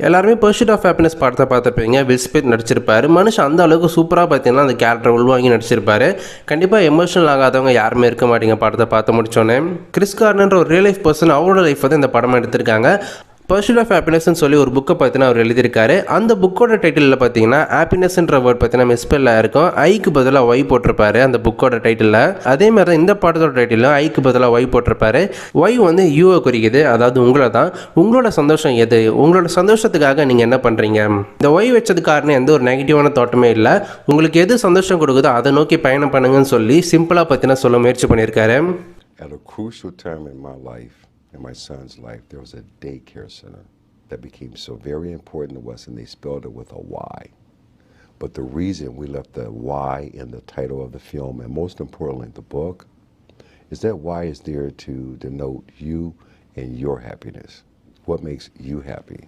எல்லாருமே pursuit of happiness படத்தை பார்த்துருப்பீங்க. வில் ஸ்மித் நடிச்சிருப்பாரு. மனுஷன் அந்த அளவுக்கு சூப்பராக பார்த்தீங்கன்னா அந்த கேரக்டர் உள்வாங்கி நடிச்சிருப்பாரு. கண்டிப்பாக எமோஷனல் ஆகாதவங்க யாருமே இருக்க மாட்டீங்க படத்தை பார்த்து முடிச்சோன்னே. கிறிஸ் கார்னர்ன்ற ஒரு ரியல் லைஃப் பர்சன் அவரோட லைஃப் வந்து இந்த படம் எடுத்திருக்காங்க. பர்சூட் ஆஃப் ஹாப்பினஸ்ன்னு சொல்லி ஒரு புக்கை பார்த்தீங்கன்னா அவர் எழுதியிருக்காரு. அந்த புக்கோட டைட்டிலில் பார்த்தீங்கன்னா ஹாப்பினஸ்ன்ற வேர்ட் பார்த்தீங்கன்னா மிஸ்பெல்லாக இருக்கும். ஐக்கு பதிலாக ஒய் போட்டிருப்பாரு அந்த புக்கோட டைட்டிலில். அதே மாதிரி தான் இந்த படத்தோட டைட்டிலும் ஐக்கு பதிலாக ஒய் போட்டிருப்பாரு. ஒய் வந்து யூவை குறிக்குது, அதாவது உங்களை தான். உங்களோட சந்தோஷம் எது, உங்களோட சந்தோஷத்துக்காக நீங்கள் என்ன பண்ணுறீங்க. இந்த ஒய் வச்சது காரணம் எந்த ஒரு நெகட்டிவான தாட்டுமே இல்லை. உங்களுக்கு எது சந்தோஷம் கொடுக்குதோ அதை நோக்கி பயணம் பண்ணுங்கன்னு சொல்லி சிம்பிளாக பார்த்தீங்கன்னா சொல்ல முயற்சி பண்ணியிருக்காரு. At a crucial time in my life, in my son's life, there was a daycare center that became so very important to us, and they spelled it with a Y. But the reason we left the Y in the title of the film, and most importantly the book, is that Y is there to denote you and your happiness. What makes you happy?